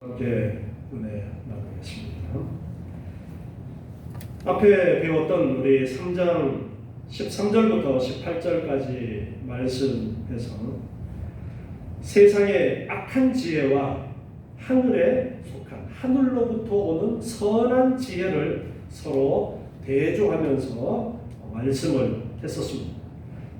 함께 은혜 나누겠습니다. 앞에 배웠던 우리 3장 13절부터 18절까지 말씀에서 세상의 악한 지혜와 하늘에 속한 하늘로부터 오는 선한 지혜를 서로 대조하면서 말씀을 했었습니다.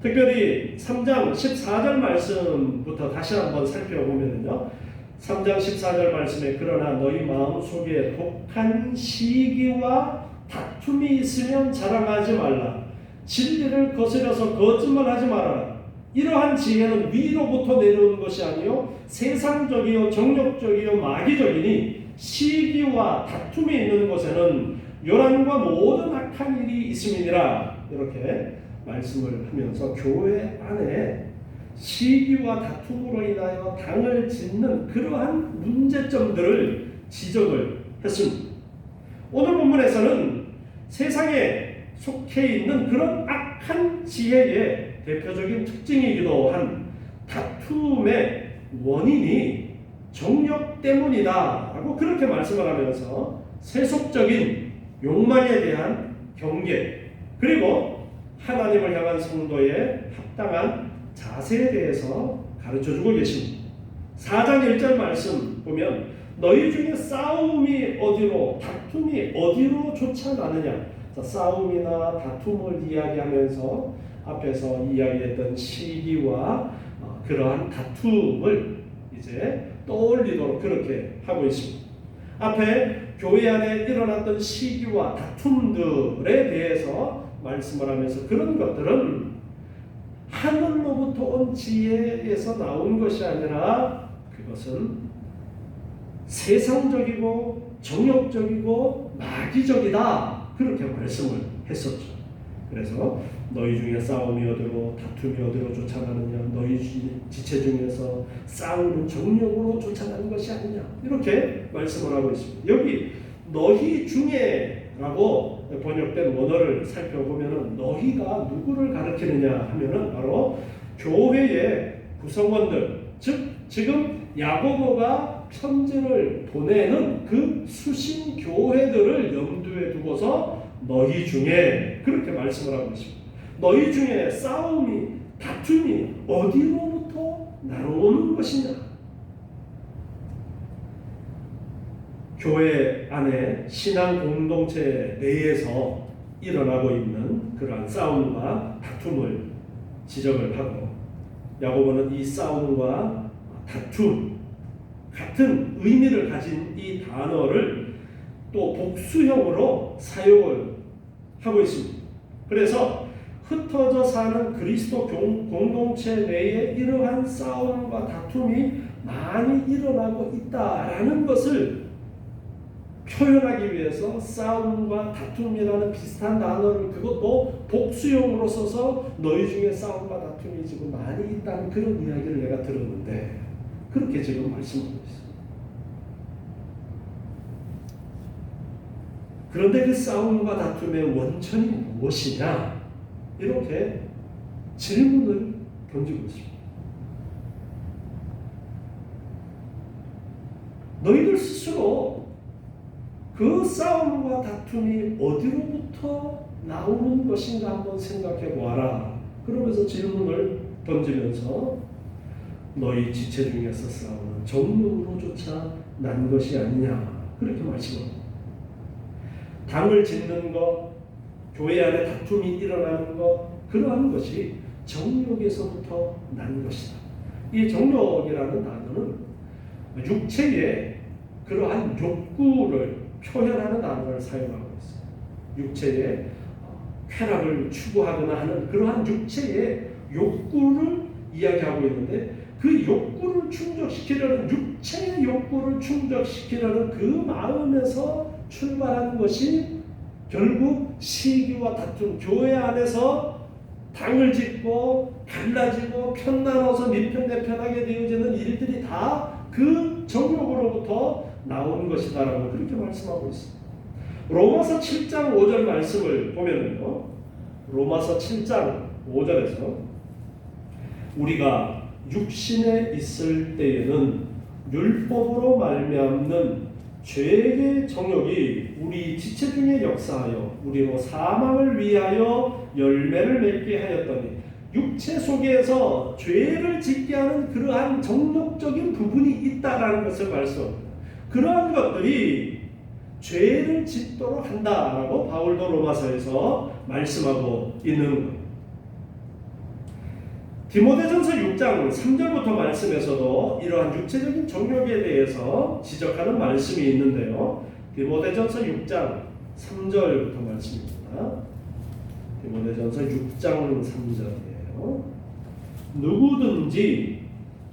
특별히 3장 14절 말씀부터 다시 한번 살펴보면요, 3장 14절 말씀에 그러나 너희 마음속에 독한 시기와 다툼이 있으면 자랑하지 말라. 진리를 거스려서 거짓말하지 말아라. 이러한 지혜는 위로부터 내려오는 것이 아니요 세상적이요 정욕적이요 마귀적이니 시기와 다툼이 있는 곳에는 요란과 모든 악한 일이 있음이니라. 이렇게 말씀을 하면서 교회 안에 시기와 다툼으로 인하여 당을 짓는 그러한 문제점들을 지적을 했습니다. 오늘 본문에서는 세상에 속해 있는 그런 악한 지혜의 대표적인 특징이기도 한 다툼의 원인이 정욕 때문이다 라고 그렇게 말씀을 하면서 세속적인 욕망에 대한 경계, 그리고 하나님을 향한 성도의 합당한 자세에 대해서 가르쳐주고 계십니다. 4장 1절 말씀 보면 너희 중에 싸움이 어디로 다툼이 어디로 쫓아나느냐. 싸움이나 다툼을 이야기하면서 앞에서 이야기했던 시기와 그러한 다툼을 이제 떠올리도록 그렇게 하고 있습니다. 앞에 교회 안에 일어났던 시기와 다툼들에 대해서 말씀을 하면서 그런 것들은 하늘로부터 온 지혜에서 나온 것이 아니라 그것은 세상적이고 정욕적이고 마귀적이다, 그렇게 말씀을 했었죠. 그래서 너희 중에 싸움이 어디로 다툼이 어디로 쫓아나느냐, 너희 지체 중에서 싸우는 정욕으로 쫓아나는 것이 아니냐, 이렇게 말씀을 하고 있습니다. 여기 너희 중에라고 번역된 원어를 살펴보면은 너희가 누구를 가리키느냐 하면은 바로 교회의 구성원들, 즉 지금 야고보가 편지를 보내는 그 수신 교회들을 염두에 두고서 너희 중에 그렇게 말씀을 하고 있습니다. 너희 중에 싸움이 다툼이 어디로부터 나오는 것이냐? 교회 안에 신앙 공동체 내에서 일어나고 있는 그러한 싸움과 다툼을 지적을 하고, 야고보는 이 싸움과 다툼 같은 의미를 가진 이 단어를 또 복수형으로 사용을 하고 있습니다. 그래서 흩어져 사는 그리스도 공동체 내에 이러한 싸움과 다툼이 많이 일어나고 있다라는 것을 표현하기 위해서 싸움과 다툼이라는 비슷한 단어를 그것도 복수형으로 써서 너희 중에 싸움과 다툼이 지금 많이 있다는 그런 이야기를 내가 들었는데, 그렇게 지금 말씀하고 있습니다. 그런데 그 싸움과 다툼의 원천이 무엇이냐, 이렇게 질문을 던지고 있습니다. 너희들 스스로 그 싸움과 다툼이 어디로부터 나오는 것인가 한번 생각해 보아라. 그러면서 질문을 던지면서 너희 지체 중에서 싸우는 정욕으로조차 난 것이 아니냐, 그렇게 말씀합니다. 당을 짓는 것, 교회 안에 다툼이 일어나는 것, 그러한 것이 정욕에서부터 난 것이다. 이 정욕이라는 단어는 육체의 그러한 욕구를 표현하는 단어를 사용하고 있어요. 육체의 쾌락을 추구하거나 하는 그러한 육체의 욕구를 이야기하고 있는데, 그 욕구를 충족시키려는, 육체의 욕구를 충족시키려는 그 마음에서 출발하는 것이 결국 시기와 다툼, 교회 안에서 당을 짓고 갈라지고 편나눠서 네 편 내 편하게 되어지는 일들이 다 그 정욕으로부터 나오는 것이다라고 그렇게 말씀하고 있습니다. 로마서 7장 5절 말씀을 보면은요, 로마서 7장 5절에서 우리가 육신에 있을 때에는 율법으로 말미암는 죄의 정욕이 우리 지체 중에 역사하여 우리로 사망을 위하여 열매를 맺게 하였더니, 육체 속에서 죄를 짓게 하는 그러한 정욕적인 부분이 있다라는 것을 말씀합니다. 그러한 것들이 죄를 짓도록 한다라고 바울도 로마서에서 말씀하고 있는 거예요. 디모데전서 6장 3절부터 말씀에서도 이러한 육체적인 정욕에 대해서 지적하는 말씀이 있는데요. 디모데전서 6장 3절부터 말씀입니다. 디모데전서 6장 3절이에요. 누구든지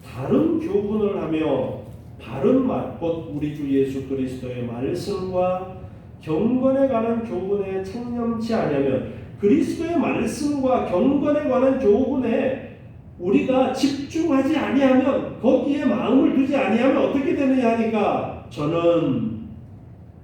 다른 교훈을 하며 바른 말, 곧 우리 주 예수 그리스도의 말씀과 경건에 관한 교훈에 청렴치 아니하면, 그리스도의 말씀과 경건에 관한 교훈에 우리가 집중하지 아니하면, 거기에 마음을 두지 아니하면 어떻게 되느냐 하니까, 저는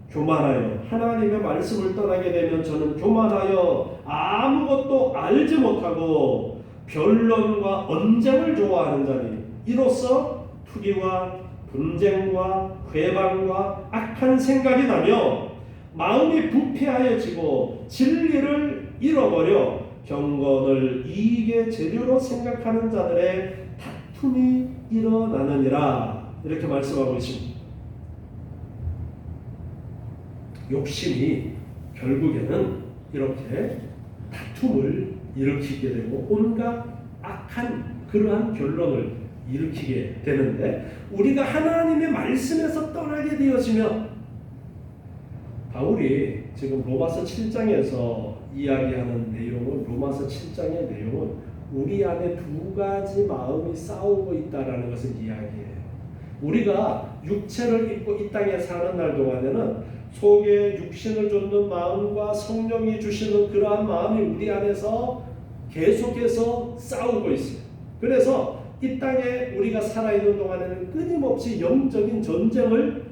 교만하여, 하나님의 말씀을 떠나게 되면 저는 교만하여 아무것도 알지 못하고 변론과 언쟁을 좋아하는 자니, 이로써 투기와 분쟁과 회방과 악한 생각이 나며 마음이 부패하여지고 진리를 잃어버려 경건을 이익의 재료로 생각하는 자들의 다툼이 일어나느니라. 이렇게 말씀하고 있습니다. 욕심이 결국에는 이렇게 다툼을 일으키게 되고 온갖 악한 그러한 결론을 일으키게 되는데, 우리가 하나님의 말씀에서 떠나게 되어지면, 바울이 지금 로마서 7장에서 이야기하는 내용은, 로마서 7장의 내용은 우리 안에 두 가지 마음이 싸우고 있다라는 것을 이야기해요. 우리가 육체를 입고 이 땅에 사는 날 동안에는 속에 육신을 좇는 마음과 성령이 주시는 그러한 마음이 우리 안에서 계속해서 싸우고 있어요. 그래서 이 땅에 우리가 살아있는 동안에는 끊임없이 영적인 전쟁을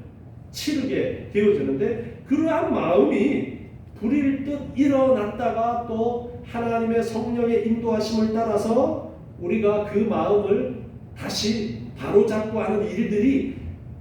치르게 되어지는데, 그러한 마음이 불일 듯 일어났다가 또 하나님의 성령의 인도하심을 따라서 우리가 그 마음을 다시 바로잡고 하는 일들이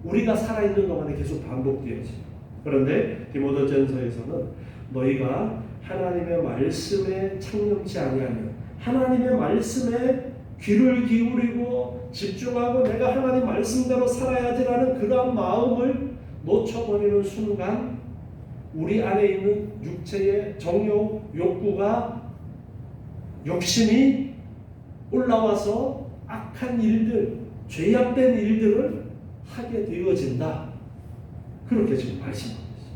우리가 살아있는 동안에 계속 반복되어져요. 그런데 디모데전서에서는 너희가 하나님의 말씀에 청렴치 아니하면, 하나님의 말씀에 귀를 기울이고 집중하고 내가 하나님 말씀대로 살아야지라는 그러한 마음을 놓쳐버리는 순간 우리 안에 있는 육체의 정욕, 욕구가, 욕심이 올라와서 악한 일들, 죄악된 일들을 하게 되어진다. 그렇게 지금 말씀하고 있습니다.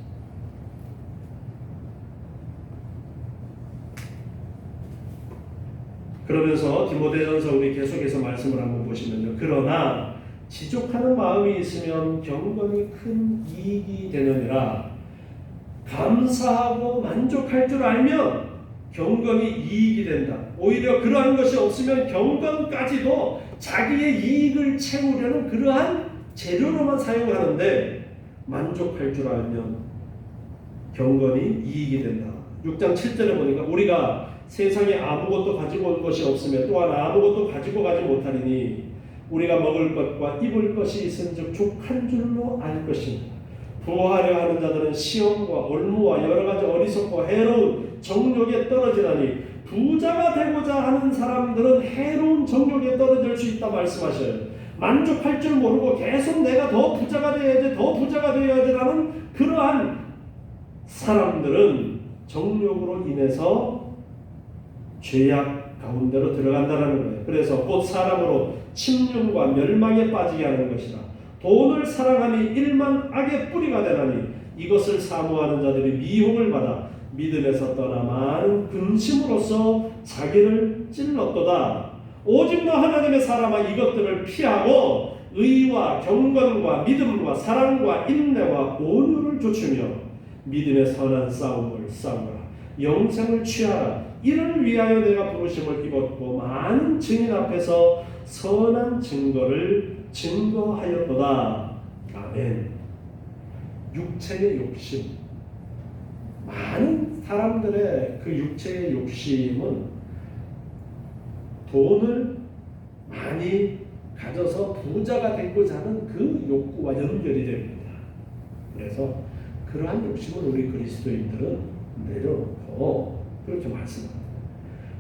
그러면서 디모데전서 우리 계속해서 말씀을 한번 보시면요. 그러나 지족하는 마음이 있으면 경건이 큰 이익이 되느니라. 감사하고 만족할 줄 알면 경건이 이익이 된다. 오히려 그러한 것이 없으면 경건까지도 자기의 이익을 채우려는 그러한 재료로만 사용하는데, 만족할 줄 알면 경건이 이익이 된다. 6장 7절에 보니까 우리가 세상에 아무것도 가지고 온 것이 없으며 또한 아무것도 가지고 가지 못하리니 우리가 먹을 것과 입을 것이 있은즉 족한 줄로 알 것입니다. 부하려 하는 자들은 시험과 올무와 여러 가지 어리석고 해로운 정욕에 떨어지나니, 부자가 되고자 하는 사람들은 해로운 정욕에 떨어질 수 있다 말씀하셔요. 만족할 줄 모르고 계속 내가 더 부자가 되어야지, 더 부자가 되어야지라는 그러한 사람들은 정욕으로 인해서 죄악 가운데로 들어간다는 거예요. 그래서 곧 사람으로 침륜과 멸망에 빠지게 하는 것이다. 돈을 사랑함이 일만 악의 뿌리가 되나니 이것을 사모하는 자들이 미혹을 받아 믿음에서 떠나 많은 근심으로써 자기를 찔렀도다. 오직 너 하나님의 사람아 이것들을 피하고 의와 경건과 믿음과 사랑과 인내와 온유를 좇으며 믿음의 선한 싸움을 싸우라. 영생을 취하라. 이를 위하여 내가 부르심을 입었고 많은 증인 앞에서 선한 증거를 증거하였도다. 아멘. 육체의 욕심, 많은 사람들의 그 육체의 욕심은 돈을 많이 가져서 부자가 되고자 하는 그 욕구와 연결이 됩니다. 그래서 그러한 욕심을 우리 그리스도인들은 내려놓고 그렇게 말씀합니다.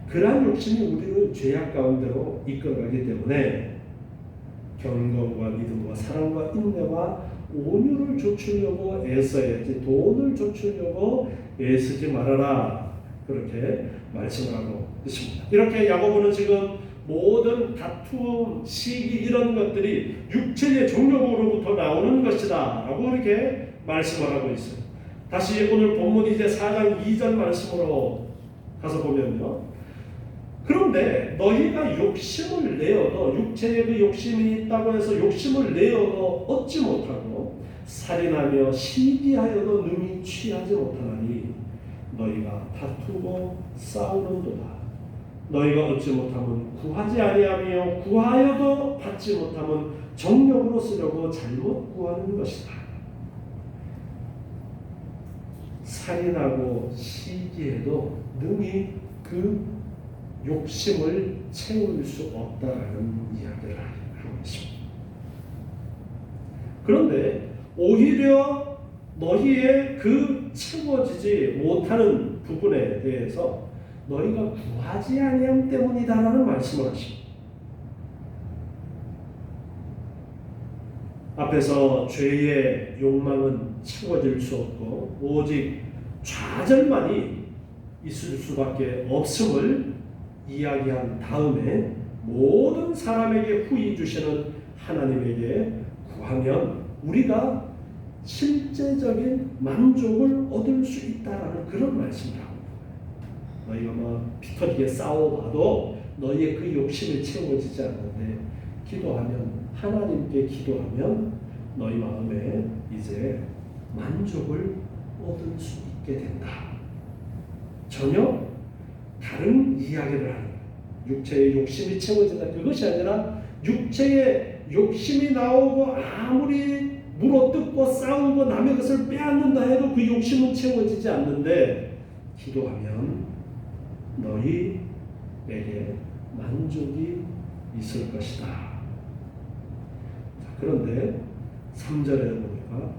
그러한 욕심이 우리를 죄악 가운데로 이끌어가기 때문에 경건과 믿음과 사랑과 인내와 온유를 좇으려고 애써야지 돈을 좇으려고 애쓰지 말아라. 그렇게 말씀을 하고 있습니다. 이렇게 야고보는 지금 모든 다툼, 시기 이런 것들이 육체의 종욕으로부터 나오는 것이다 라고 이렇게 말씀을 하고 있어요. 다시 오늘 본문 이제 4장 2절 말씀으로 가서 보면요. 그런데 너희가 욕심을 내어도 육체에 그 욕심이 있다고 해서 욕심을 내어도 얻지 못하고 살인하며 시기하여도 능히 취하지 못하나니 너희가 다투고 싸우는도다. 너희가 얻지 못하면 구하지 아니하며 구하여도 받지 못하면 정욕으로 쓰려고 잘못 구하는 것이다. 살인하고 시기해도 능히 그 욕심을 채울 수 없다라는 이야기를 하고 있습니다. 그런데 오히려 너희의 그 채워지지 못하는 부분에 대해서 너희가 구하지 아니함 때문이다라는 말씀을 하십니다. 앞에서 죄의 욕망은 채워질 수 없고 오직 좌절만이 있을 수밖에 없음을 이야기한 다음에 모든 사람에게 후히 주시는 하나님에게 구하면 우리가 실제적인 만족을 얻을 수 있다라는 그런 말씀을 합니다. 너희가 뭐 피터리게 싸워봐도 너희의 그 욕심이 채워지지 않는데 기도하면 하나님께 기도하면 너희 마음에 이제 만족을 얻을 수 있게 된다. 전혀 다른 이야기를 하는 거예요. 육체의 욕심이 채워진다. 그것이 아니라 육체의 욕심이 나오고 아무리 물어뜯고 싸우고 남의 것을 빼앗는다 해도 그 욕심은 채워지지 않는데 기도하면 너희에게 만족이 있을 것이다. 그런데 3절에 보니까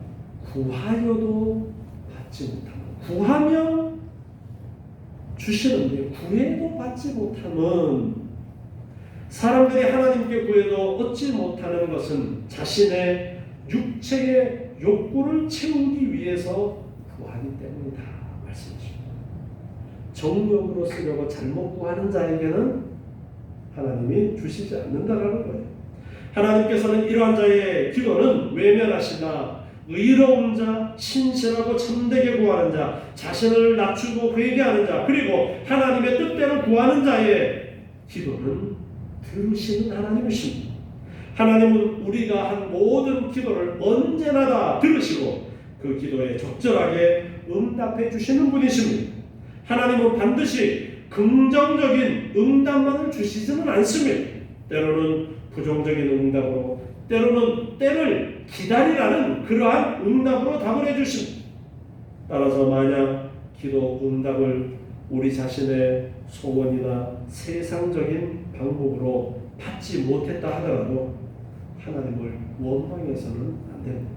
구하여도 받지 못하면 구하면 주시는데 구해도 받지 못하면 사람들이 하나님께 구해도 얻지 못하는 것은 자신의 육체의 욕구를 채우기 위해서 구하기 때문이다 말씀하십니다. 정욕으로 쓰려고 잘못 구하는 자에게는 하나님이 주시지 않는다라는 거예요. 하나님께서는 이러한 자의 기도는 외면하시나 의로운 자, 신실하고 참되게 구하는 자, 자신을 낮추고 회개하는 자, 그리고 하나님의 뜻대로 구하는 자의 기도는 들으시는 하나님이십니다. 하나님은 우리가 한 모든 기도를 언제나 다 들으시고 그 기도에 적절하게 응답해 주시는 분이십니다. 하나님은 반드시 긍정적인 응답만을 주시지는 않습니다. 때로는 부정적인 응답으로, 때로는 때를 기다리라는 그러한 응답으로 답을 해주십니다. 따라서 만약 기도 응답을 우리 자신의 소원이나 세상적인 방법으로 받지 못했다 하더라도 하나님을 원망해서는 안 됩니다.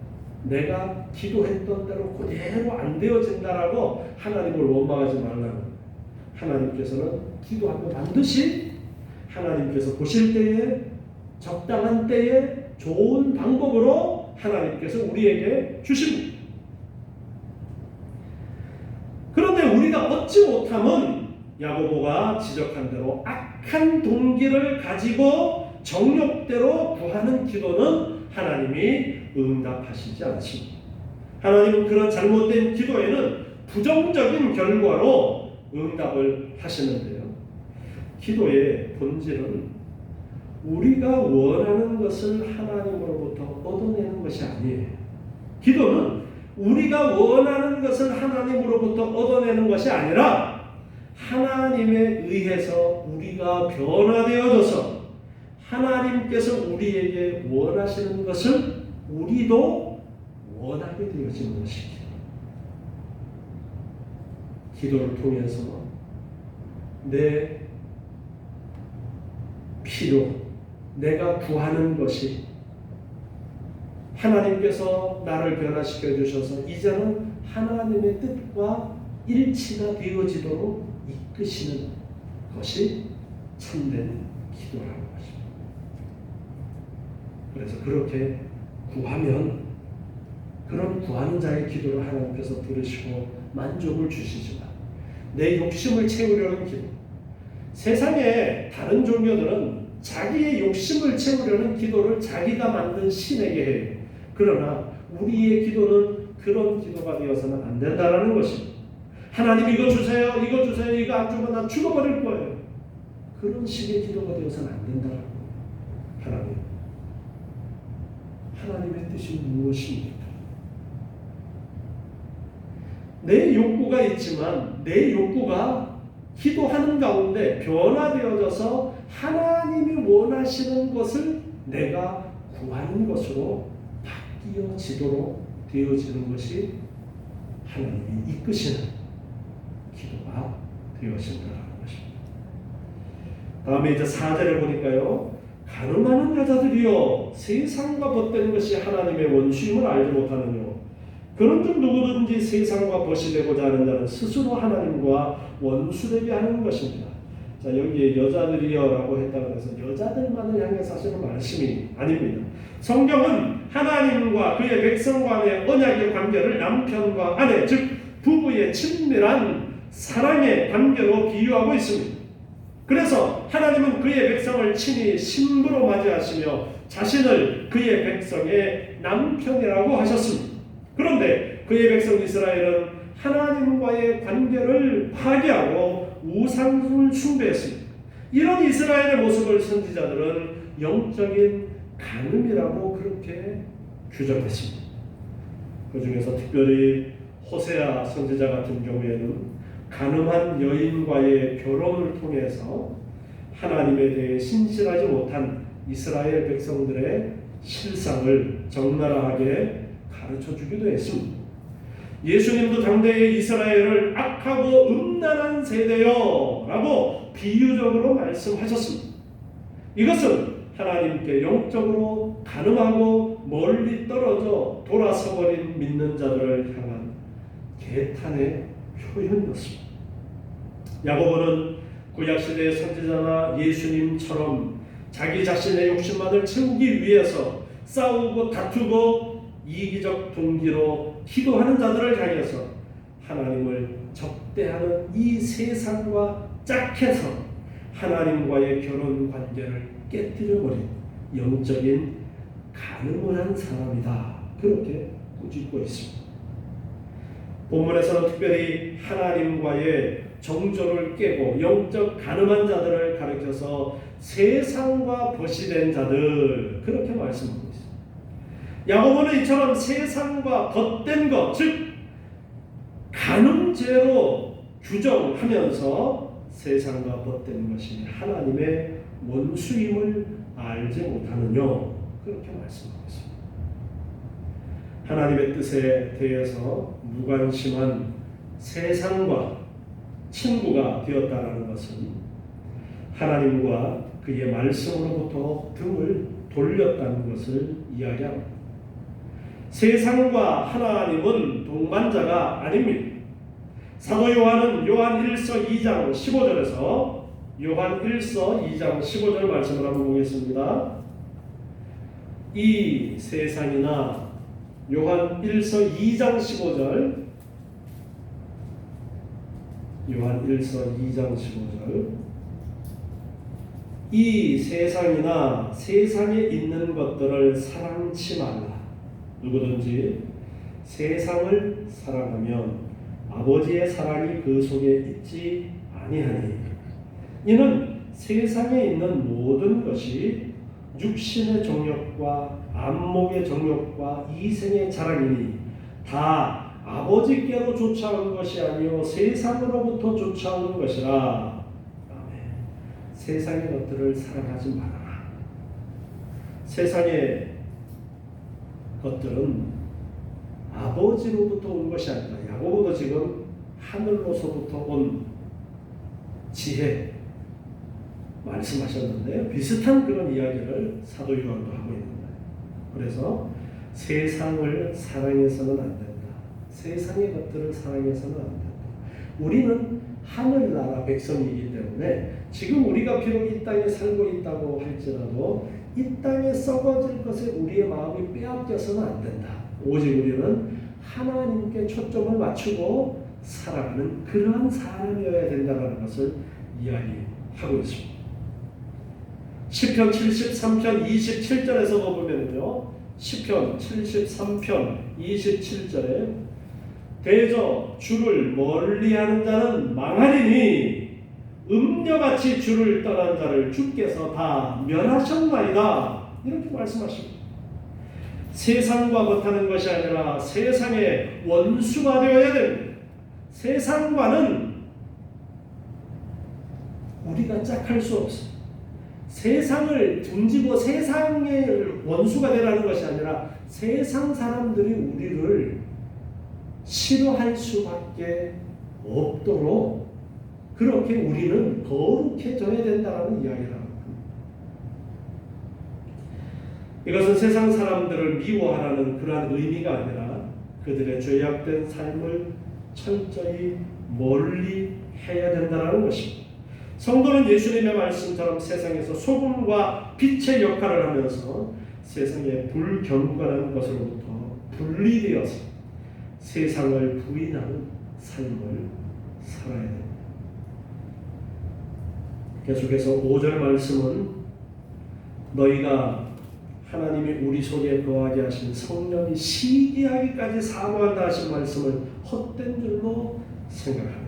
내가 기도했던 대로 그대로 안 되어진다라고 하나님을 원망하지 말라는, 하나님께서는 기도하면 반드시 하나님께서 보실 때에 적당한 때에 좋은 방법으로 하나님께서 우리에게 주십니다. 그런데 우리가 얻지 못함은 야고보가 지적한 대로 악한 동기를 가지고 정욕대로 구하는 기도는 하나님이 응답하시지 않습니다. 하나님은 그런 잘못된 기도에는 부정적인 결과로 응답을 하시는데요. 기도의 본질은 우리가 원하는 것을 하나님으로부터 얻어내는 것이 아니에요. 기도는 우리가 원하는 것을 하나님으로부터 얻어내는 것이 아니라 하나님에 의해서 우리가 변화되어져서 하나님께서 우리에게 원하시는 것을 우리도 원하게 되어지는 것입니다. 기도를 통해서 내 필요, 내가 구하는 것이 하나님께서 나를 변화시켜 주셔서 이제는 하나님의 뜻과 일치가 되어지도록 이끄시는 것이 참된 기도라는 것입니다. 그래서 그렇게 구하면 그런 구하는 자의 기도를 하나님께서 들으시고 만족을 주시지만 내 욕심을 채우려는 기도, 세상에 다른 종교들은 자기의 욕심을 채우려는 기도를 자기가 만든 신에게 해요. 그러나 우리의 기도는 그런 기도가 되어서는 안 된다는 것입니다. 하나님 이거 주세요, 이거 주세요, 이거 안 주면 나 죽어버릴 거예요. 그런 식의 기도가 되어서는 안 된다는 거예요. 하나님의 뜻이 무엇입니까? 내 욕구가 있지만 내 욕구가 기도하는 가운데 변화되어져서 하나님이 원하시는 것을 내가 구하는 것으로 바뀌어지도록 되어지는 것이 하나님이 이끄시는 기도가 되어진다는 것입니다. 다음에 이제 4절에 보니까요. 가늠하는 여자들이여 세상과 벗된 것이 하나님의 원수임을 알지 못하느뇨. 그런즉 누구든지 세상과 벗이 되고자 하는 자는 스스로 하나님과 원수되게 하는 것입니다. 자, 여기에 여자들이여라고 했다고 해서 여자들만을 향해서 하시는 말씀이 아닙니다. 성경은 하나님과 그의 백성 간의 언약의 관계를 남편과 아내, 즉 부부의 친밀한 사랑의 관계로 비유하고 있습니다. 그래서 하나님은 그의 백성을 친히 신부로 맞이하시며 자신을 그의 백성의 남편이라고 하셨습니다. 그런데 그의 백성 이스라엘은 하나님과의 관계를 파괴하고 우상을 숭배했습니다. 이런 이스라엘의 모습을 선지자들은 영적인 간음이라고 그렇게 규정했습니다. 그 중에서 특별히 호세아 선지자 같은 경우에는 간음한 여인과의 결혼을 통해서 하나님에 대해 신실하지 못한 이스라엘 백성들의 실상을 적나라하게 가르쳐 주기도 했습니다. 예수님도 당대의 이스라엘을 악하고 음란한 세대요 라고 비유적으로 말씀하셨습니다. 이것은 하나님께 영적으로 간음하고 멀리 떨어져 돌아서버린 믿는 자들을 향한 개탄의 표현이었습니다. 야고보는 구약시대의 선지자나 예수님처럼 자기 자신의 욕심만을 채우기 위해서 싸우고 다투고 이기적 동기로 기도하는 자들을 향해서 하나님을 적대하는 이 세상과 짝해서 하나님과의 결혼 관계를 깨뜨려버린 영적인 간음을 한 사람이다. 그렇게 꾸짖고 있습니다. 본문에서는 특별히 하나님과의 정조를 깨고 영적 간음한 자들을 가리켜서 세상과 벗이 된 자들 그렇게 말씀하고 있습니다. 야고보는 이처럼 세상과 벗된 것, 즉 간음죄로 규정하면서 세상과 벗된 것이 하나님의 원수임을 알지 못하느냐 그렇게 말씀하고 있습니다. 하나님의 뜻에 대해서 무관심한 세상과 친구가 되었다는 것은 하나님과 그의 말씀으로부터 등을 돌렸다는 것을 이야기합니다. 세상과 하나님은 동반자가 아닙니다. 사도 요한은 요한 1서 2장 15절에서 요한 1서 2장 15절 말씀을 한번 보겠습니다. 이 세상이나 요한 1서 2장 15절 요한 1서 2장 15절 이 세상이나 세상에 있는 것들을 사랑치 말라. 누구든지 세상을 사랑하면 아버지의 사랑이 그 속에 있지 아니하니 이는 세상에 있는 모든 것이 육신의 정욕과 안목의 정욕과 이생의 자랑이니 다 아버지께로 쫓아온 것이 아니요 세상으로부터 쫓아오는 것이라. 아멘. 세상의 것들을 사랑하지 말아라. 세상의 것들은 아버지로부터 온 것이 아니라 야고보도 지금 하늘로서부터 온 지혜, 말씀하셨는데요. 비슷한 그런 이야기를 사도 요한도 하고 있는 거예요. 그래서 세상을 사랑해서는 안 된다. 세상의 것들을 사랑해서는 안 된다. 우리는 하늘나라 백성이기 때문에 지금 우리가 비록 이 땅에 살고 있다고 할지라도 이 땅에 썩어질 것에 우리의 마음이 빼앗겨서는 안 된다. 오직 우리는 하나님께 초점을 맞추고 살아가는 그러한 사람이어야 된다는 것을 이야기하고 있습니다. 시편 73편 27절에서도 보면요, 시편 73편 27절에 대저 주를 멀리하는 자는 망하리니 음녀같이 주를 떠난 자를 주께서 다 멸하셨나이다. 이렇게 말씀하십니다. 세상과 못하는 것이 아니라 세상의 원수가 되어야 됩니다. 세상과는 우리가 짝할 수 없어요. 세상을 등지고 세상의 원수가 되라는 것이 아니라 세상 사람들이 우리를 싫어할 수밖에 없도록 그렇게 우리는 거룩해져야 된다는 이야기를 합니다. 이것은 세상 사람들을 미워하라는 그러한 의미가 아니라 그들의 죄악된 삶을 철저히 멀리 해야 된다는 것입니다. 성도는 예수님의 말씀처럼 세상에서 소금과 빛의 역할을 하면서 세상의 불경건한 것으로부터 분리되어서 세상을 부인하는 삶을 살아야 됩니다. 계속해서 5절 말씀은 너희가 하나님이 우리 속에 거하게 하신 성령이 시기하기까지 사모한다 하신 말씀을 헛된 줄로 생각합니다.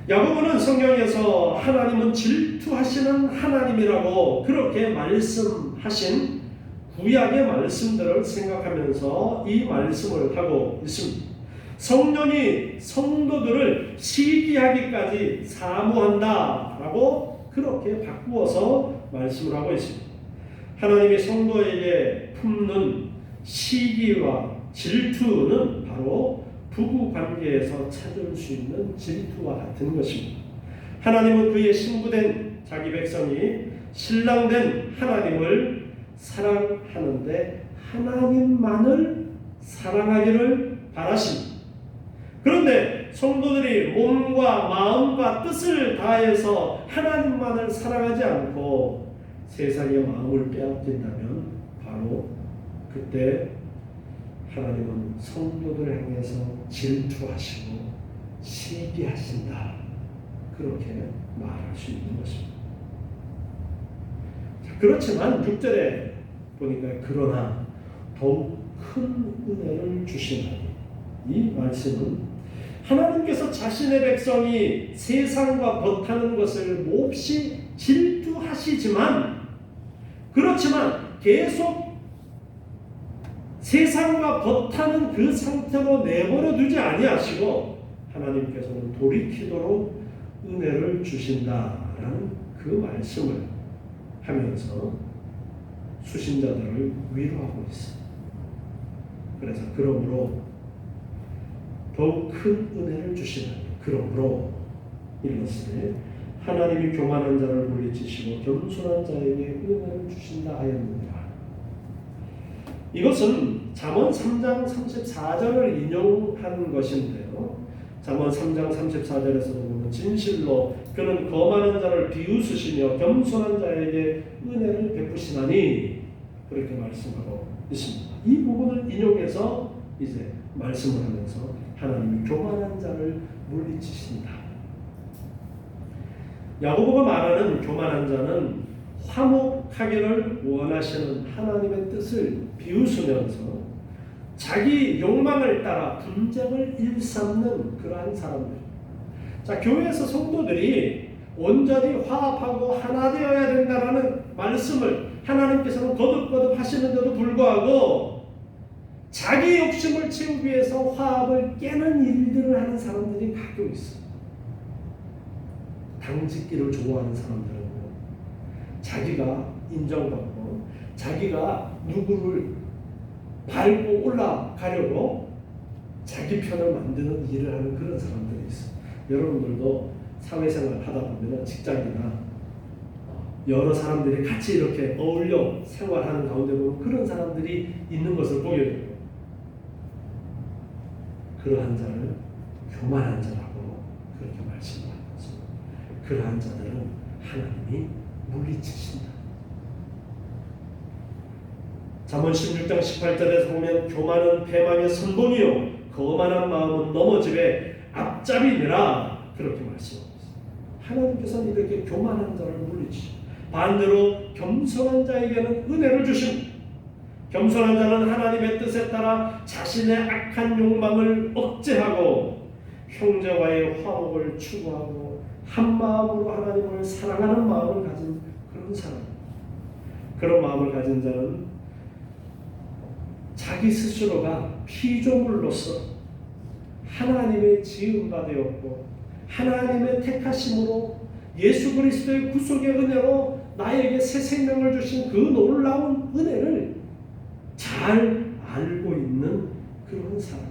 야고보는 성경에서 하나님은 질투하시는 하나님이라고 그렇게 말씀하신 구약의 말씀들을 생각하면서 이 말씀을 하고 있습니다. 성령이 성도들을 시기하기까지 사모한다라고 그렇게 바꾸어서 말씀을 하고 있습니다. 하나님이 성도에게 품는 시기와 질투는 바로 부부 관계에서 찾을 수 있는 질투와 같은 것입니다. 하나님은 그의 신부된 자기 백성이 신랑된 하나님을 사랑하는데 하나님만을 사랑하기를 바라십니다. 그런데 성도들이 몸과 마음과 뜻을 다해서 하나님만을 사랑하지 않고 세상의 마음을 빼앗긴다면 바로 그때 하나님은 성도들을 향해서 질투하시고 시기하신다. 그렇게 말할 수 있는 것입니다. 그렇지만 6절에 보니까 그러나 더욱 큰 은혜를 주시나니 이 말씀은 하나님께서 자신의 백성이 세상과 벗하는 것을 몹시 질투하시지만 그렇지만 계속 세상과 벗하는 그 상태로 내버려 두지 아니하시고 하나님께서는 돌이키도록 은혜를 주신다라는 그 말씀을 하면서 수신자들을 위로하고 있습니다. 그래서 그러므로 더욱 큰 은혜를 주시나니 그러므로 이것을 하나님이 교만한 자를 물리치시고 겸손한 자에게 은혜를 주신다 하였느니라. 이것은 잠언 3장 34절을 인용한 것인데요. 잠언 3장 34절에서 보면 진실로 그는 거만한 자를 비웃으시며 겸손한 자에게 은혜를 베푸시나니 그렇게 말씀하고 있습니다. 이 부분을 인용해서 이제 말씀을 하면서 하나님이 교만한 자를 물리치신다. 야고보가 말하는 교만한 자는 화목하기를 원하시는 하나님의 뜻을 비웃으면서 자기 욕망을 따라 분쟁을 일삼는 그러한 사람들. 자, 교회에서 성도들이 온전히 화합하고 하나 되어야 된다라는 말씀을 하나님께서는 거듭거듭 하시는데도 불구하고 자기 욕심을 채우기 위해서 화합을 깨는 일들을 하는 사람들이 가끔 있어요. 당짓기를 좋아하는 사람들은 자기가 인정받고 자기가 누구를 밟고 올라가려고 자기 편을 만드는 일을 하는 그런 사람들이 있어요. 여러분들도 사회생활 하다 보면 직장이나 여러 사람들이 같이 이렇게 어울려 생활하는 가운데 보면 그런 사람들이 있는 것을 보게 되고, 그러한 자를 교만한 자라고 그렇게 말씀하는 거죠. 그러한 자들은 하나님이 물리치신다. 잠언 16장 18절에서 보면 교만은 패망의 선봉이요 거만한 마음은 넘어짐에 앞잡이니라 그렇게 말씀합니다. 하나님께서는 이렇게 교만한 자를 물리치시고 반대로 겸손한 자에게는 은혜를 주십니다. 겸손한 자는 하나님의 뜻에 따라 자신의 악한 욕망을 억제하고 형제와의 화목을 추구하고 한 마음으로 하나님을 사랑하는 마음을 가진 그런 사람. 그런 마음을 가진 자는 자기 스스로가 피조물로서 하나님의 지음바 되었고 하나님의 택하심으로 예수 그리스도의 구속의 은혜로 나에게 새 생명을 주신 그 놀라운 은혜를 잘 알고 있는 그런 사람.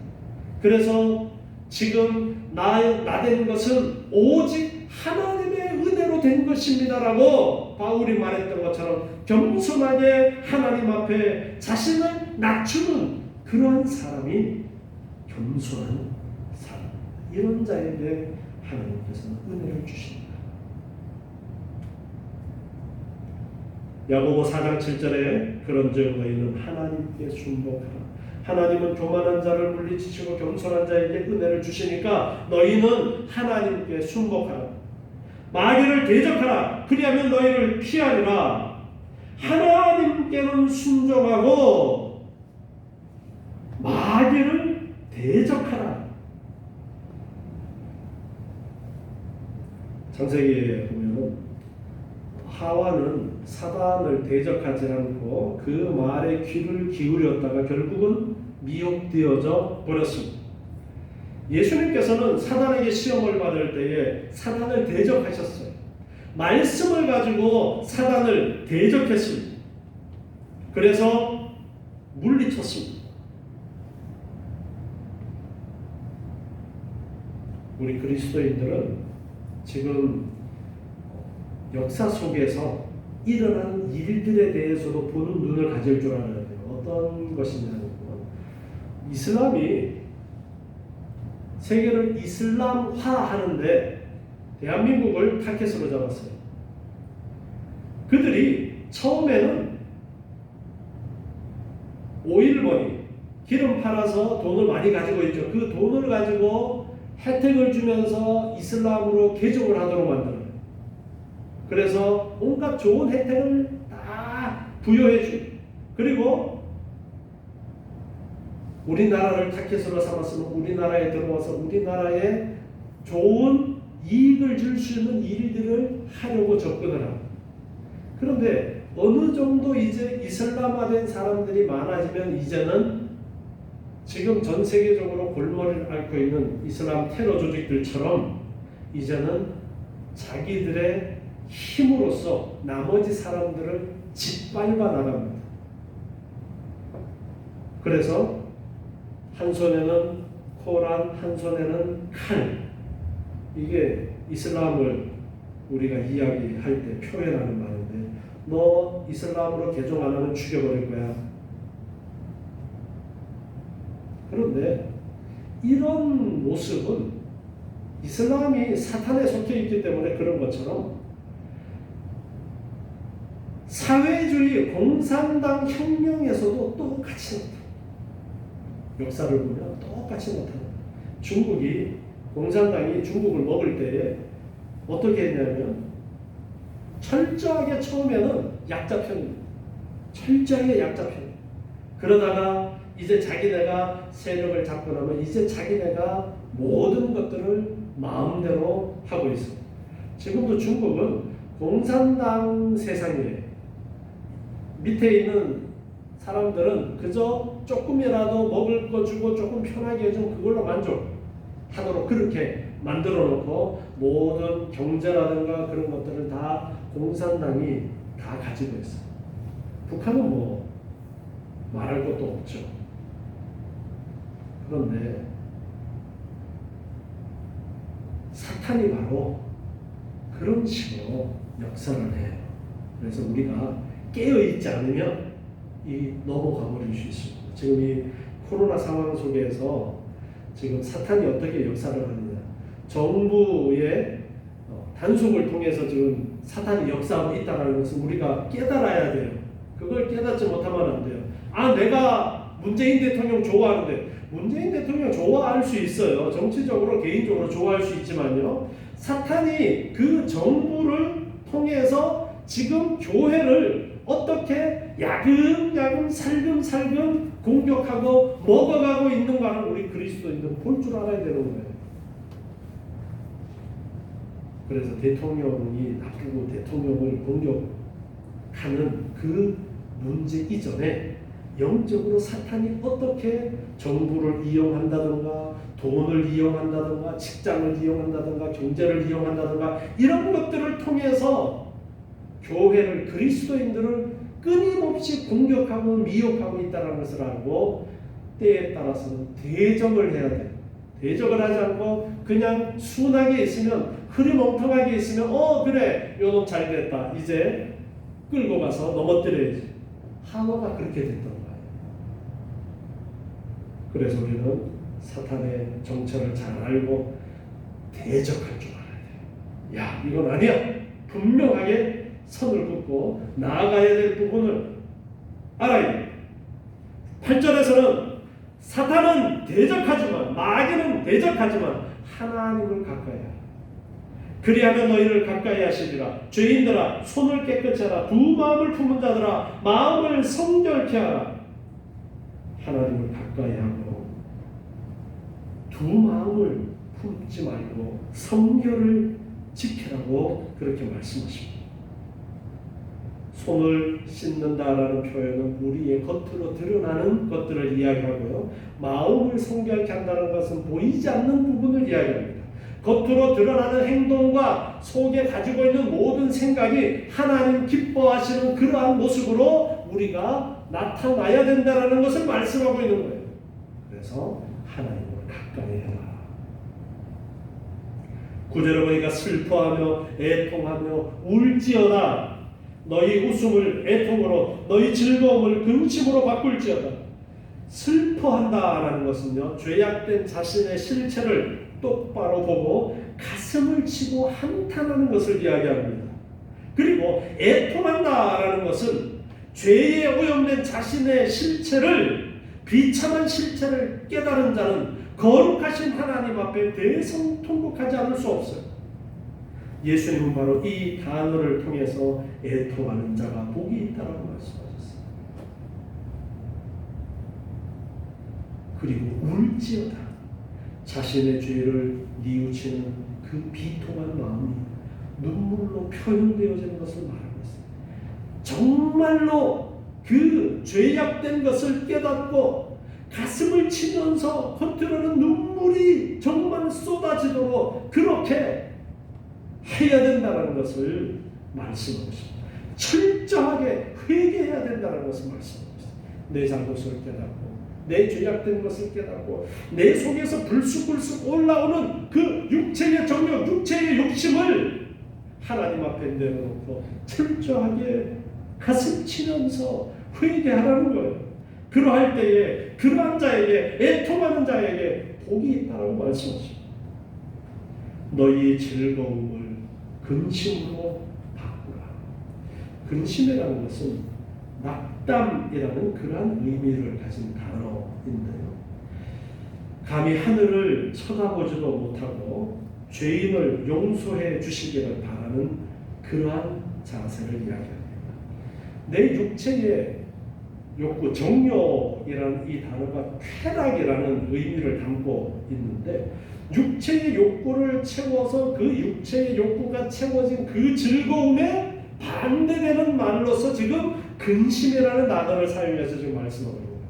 그래서 지금 나 된 것은 오직 하나님의 은혜로 된 것입니다라고 바울이 말했던 것처럼 겸손하게 하나님 앞에 자신을 낮추는 그러한 사람이 겸손한 사람. 이런 자에게 하나님께서는 은혜를 주십니다. 야고보 4장 7절에 그런즉 너희는 하나님께 순복하라. 하나님은 교만한 자를 물리치시고 겸손한 자에게 은혜를 주시니까 너희는 하나님께 순복하라. 마귀를 대적하라. 그리하면 너희를 피하리라. 하나님께는 순종하고 마귀를 대적하라. 창세기에 보면 하와는 사단을 대적하지 않고 그 말에 귀를 기울였다가 결국은 미혹되어져 버렸습니다. 예수님께서는 사단에게 시험을 받을 때에 사단을 대적하셨어요. 말씀을 가지고 사단을 대적했습니다. 그래서 물리쳤습니다. 우리 그리스도인들은 지금 역사 속에서 일어나는 일들에 대해서도 보는 눈을 가질 줄 알아야 돼요. 어떤 것이냐면 이슬람이 세계를 이슬람화하는데 대한민국을 타켓으로 잡았어요. 그들이 처음에는 오일머니, 기름 팔아서 돈을 많이 가지고 있죠. 그 돈을 가지고 혜택을 주면서 이슬람으로 개종을 하도록 만들어요. 그래서 온갖 좋은 혜택을 다 부여해 주고, 그리고 우리나라를 타켓으로 삼았으면 우리나라에 들어와서 우리나라에 좋은 이익을 줄 수 있는 일들을 하려고 접근을 합니다. 그런데 어느 정도 이제 이슬람화된 사람들이 많아지면 이제는 지금 전 세계적으로 골머리를 앓고 있는 이슬람 테러 조직들처럼 이제는 자기들의 힘으로써 나머지 사람들을 짓밟아 나갑니다. 그래서 한 손에는 코란, 한 손에는 칼. 이게 이슬람을 우리가 이야기할 때 표현하는 말인데, 너 이슬람으로 개종 안 하면 죽여버릴 거야. 그런데 이런 모습은 이슬람이 사탄에 속해 있기 때문에 그런 것처럼 사회주의 공산당 혁명에서도 똑같이 나타납니다. 역사를 보면 똑같이 나타납니다. 중국이 공산당이 중국을 먹을 때에 어떻게 했냐면 철저하게 처음에는 약자 편입니다. 철저하게 약자 편. 그러다가 이제 자기네가 세력을 잡고 나면 이제 자기네가 모든 것들을 마음대로 하고 있습니다. 지금도 중국은 공산당 세상이에요. 밑에 있는 사람들은 그저 조금이라도 먹을 거 주고 조금 편하게 해주면 그걸로 만족하도록 그렇게 만들어 놓고 모든 경제라든가 그런 것들을 다 공산당이 다 가지고 있어요. 북한은 뭐 말할 것도 없죠. 그런데 사탄이 바로 그런 식으로 역사를 해요. 그래서 우리가 깨어있지 않으면 넘어가 버릴 수 있습니다. 지금 이 코로나 상황 속에서 지금 사탄이 어떻게 역사를 하느냐. 정부의 단속을 통해서 지금 사탄이 역사하고 있다는 것을 우리가 깨달아야 돼요. 그걸 깨닫지 못하면 안 돼요. 내가 문재인 대통령 좋아하는데, 문재인 대통령 좋아할 수 있어요. 정치적으로 개인적으로 좋아할 수 있지만요, 사탄이 그 정부를 통해서 지금 교회를 어떻게 야금야금 살금살금 공격하고 먹어가고 있는가를 우리 그리스도인들은 볼 줄 알아야 되는 거예요. 그래서 대통령이 나쁘고 대통령을 공격하는 그 문제 이전에 영적으로 사탄이 어떻게 정부를 이용한다든가, 돈을 이용한다든가, 직장을 이용한다든가, 경제를 이용한다든가, 이런 것들을 통해서 교회를, 그리스도인들을 끊임없이 공격하고 미혹하고 있다는 것을 알고 때에 따라서는 대적을 해야 돼요. 대적을 하지 않고 그냥 순하게 있으면, 흐리멍텅하게 있으면 그래 요놈 잘 됐다, 이제 끌고 가서 넘어뜨려야지. 하나가 그렇게 됐던 거예요. 그래서 우리는 사탄의 정체를 잘 알고 대적할 줄 알아야 돼요. 야, 이건 아니야. 분명하게 선을 긋고 나아가야 될 부분을 알아야 돼요. 8절에서는 사탄은 대적하지만, 마귀는 대적하지만 하나님을 가까이 하라. 그리하면 너희를 가까이 하시리라. 죄인들아, 손을 깨끗이 하라. 두 마음을 품은 자들아, 마음을 성결케 하라. 하나님을 가까이 하고 두 마음을 품지 말고 성결을 지키라고 그렇게 말씀하십니다. 손을 씻는다라는 표현은 우리의 겉으로 드러나는 것들을 이야기하고요, 마음을 성결케 한다는 것은 보이지 않는 부분을 이야기합니다. 겉으로 드러나는 행동과 속에 가지고 있는 모든 생각이 하나님 기뻐하시는 그러한 모습으로 우리가 나타나야 된다는 것을 말씀하고 있는 거예요. 그래서 하나님을 가까이 해라. 9절에 보니까 슬퍼하며 애통하며 울지어다. 너희 웃음을 애통으로, 너희 즐거움을 근심으로 바꿀지어다. 슬퍼한다라는 것은요, 죄악된 자신의 실체를 똑바로 보고 가슴을 치고 한탄하는 것을 이야기합니다. 그리고 애통한다라는 것은 죄에 오염된 자신의 실체를, 비참한 실체를 깨달은 자는 거룩하신 하나님 앞에 대성통곡하지 않을 수 없어요. 예수님은 바로 이 단어를 통해서 애통하는 자가 복이 있다라고 말씀하셨어요. 그리고 울지어다. 자신의 죄를 뉘우치는 그 비통한 마음이 눈물로 표현되어지는 것을 말하고 있습니다. 정말로 그 죄악된 것을 깨닫고 가슴을 치면서 겉으로는 눈물이 정말 쏟아지도록 그렇게 해야 된다는 것을 말씀하고 있습니다. 철저하게 회개해야 된다는 것을 말씀하고 있습니다. 내 잘못을 깨닫고, 내 죄악된 것을 깨닫고, 내 속에서 불쑥불쑥 올라오는 그 육체의 정욕, 육체의 욕심을 하나님 앞에 내려놓고 철저하게 가슴 치면서 회개하라는 거예요. 그러할 때에 그러한 자에게, 애통하는 자에게 복이 있다고 말씀하십니다. 너희의 즐거움을 근심으로 바꾸라. 근심이라는 것은 낙담이라는 그러한 의미를 가진 단어인데요, 감히 하늘을 쳐다보지도 못하고 죄인을 용서해 주시기를 바라는 그러한 자세를 이야기합니다. 내 육체의 욕구, 정욕이라는 이 단어가 쾌락이라는 의미를 담고 있는데, 육체의 욕구를 채워서 그 육체의 욕구가 채워진 그 즐거움에 반대되는 말로서 지금 근심이라는 단어를 사용해서 지금 말씀하고 있는 거예요.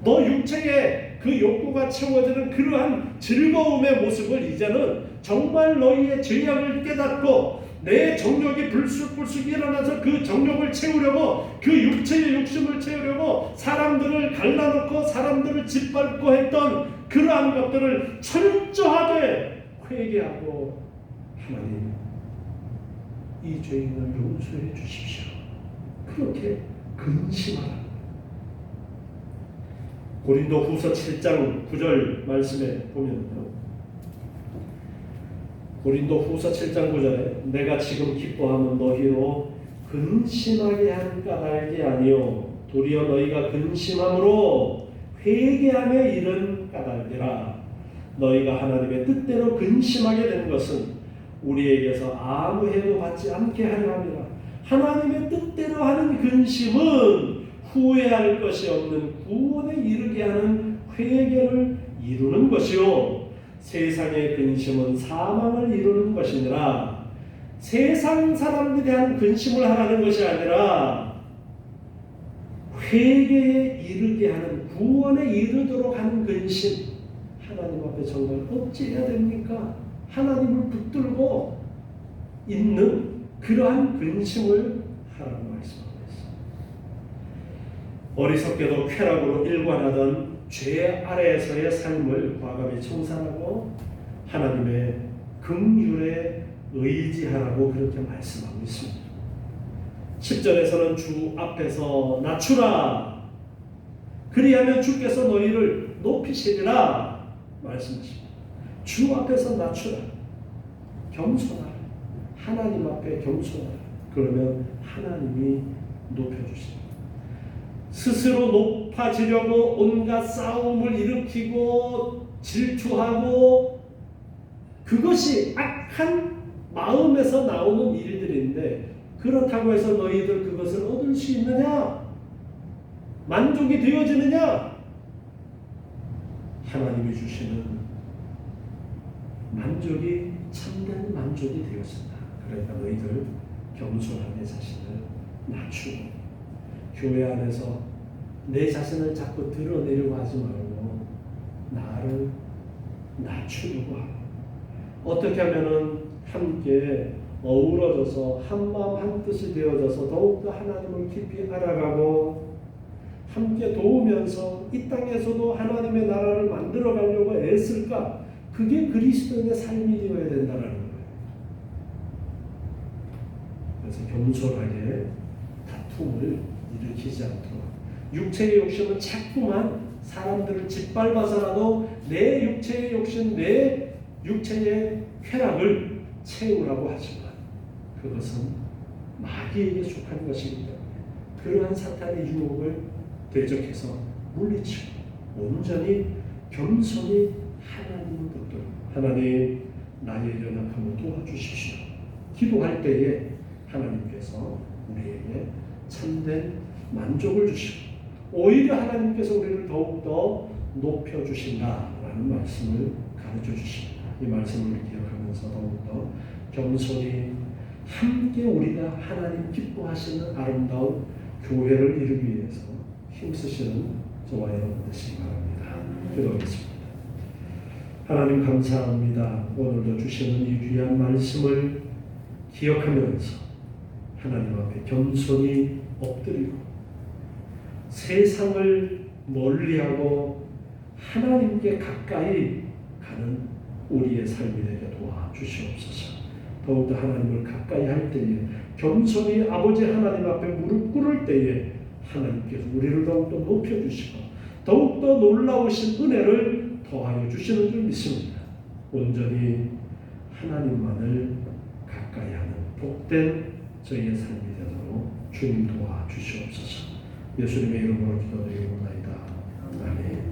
너 육체의 그 욕구가 채워지는 그러한 즐거움의 모습을 이제는 정말 너희의 죄악을 깨닫고 내 정욕이 불쑥불쑥 일어나서 그 정욕을 채우려고, 그 육체의 욕심을 채우려고 사람들을 갈라놓고 사람들을 짓밟고 했던 그러한 것들을 철저하게 회개하고, 하나님 이 죄인을 용서해 주십시오. 그렇게 근심하라. 고린도후서 7장 9절 말씀에 보면요, 고린도후서 7장 9절에 내가 지금 기뻐하면 너희로 근심하게 한 까닭이 아니요 도리어 너희가 근심함으로 회개하며 이른 까닭이라. 너희가 하나님의 뜻대로 근심하게 된 것은 우리에게서 아무 해도 받지 않게 하려 함이라. 하나님의 뜻대로 하는 근심은 후회할 것이 없는 구원에 이르게 하는 회개를 이루는 것이요 세상의 근심은 사망을 이루는 것이니라. 세상 사람들이 하는 근심을 하라는 것이 아니라 회개에 이르게 하는, 구원에 이르도록 하는 근심. 하나님 앞에 정말 어찌해야 됩니까? 하나님을 붙들고 있는 그러한 근심을 하라고 말씀하고 있습니다. 어리석게도 쾌락으로 일관하던 죄 아래에서의 삶을 과감히 청산하고 하나님의 긍휼에 의지하라고 그렇게 말씀하고 있습니다. 10절에서는 주 앞에서 낮추라. 그리하면 주께서 너희를 높이시리라 말씀하십니다. 주 앞에서 낮추라. 겸손하라. 하나님 앞에 겸손하라. 그러면 하나님이 높여주십니다. 스스로 높아지려고 온갖 싸움을 일으키고 질투하고, 그것이 악한 마음에서 나오는 일들인데, 그렇다고 해서 너희들 그것을 얻을 수 있느냐? 만족이 되어지느냐? 하나님이 주시는 만족이 참된 만족이 되어진다. 그러니까 너희들 겸손하게 자신을 낮추고, 교회 안에서 내 자신을 자꾸 드러내려고 하지 말고 나를 낮추려고 하고, 어떻게 하면은 함께 어우러져서 한마음 한뜻이 되어져서 더욱더 하나님을 깊이 알아가고 함께 도우면서 이 땅에서도 하나님의 나라를 만들어 가려고 애쓸까? 그게 그리스도인의 삶이 되어야 된다는 거예요. 그래서 겸손하게 다툼을 일으키지 않도록, 육체의 욕심은 자꾸만 사람들을 짓밟아서라도 내 육체의 욕심, 내 육체의 쾌락을 채우라고 하지만 그것은 마귀에게 속한 것이기 때문에 그러한 사탄의 유혹을 대적해서 물리치고 온전히 겸손히 하나님을 붙들고, 하나님 나의 연약함을 도와주십시오. 기도할 때에 하나님께서 우리에게 참된 만족을 주시고 오히려 하나님께서 우리를 더욱더 높여주신다라는 말씀을 가르쳐 주십니다. 이 말씀을 기억하면서 더욱더 겸손히 함께 우리가 하나님 기뻐하시는 아름다운 교회를 이루기 위해서 힘쓰시는 저와 여러분 되시기 바랍니다. 기도하겠습니다. 하나님 감사합니다. 오늘도 주시는 이 귀한 말씀을 기억하면서 하나님 앞에 겸손히 엎드리고 세상을 멀리하고 하나님께 가까이 가는 우리의 삶이 되게 도와주시옵소서. 더욱더 하나님을 가까이 할 때에 겸손히 아버지 하나님 앞에 무릎 꿇을 때에 하나님께서 우리를 더욱더 높여주시고 더욱더 놀라우신 은혜를 더하여 주시는 줄 믿습니다. 온전히 하나님만을 가까이 하는 복된 저희의 삶이 되도록 주님 도와주시옵소서. 예수님의 이름으로 기도드리옵나이다. 아멘.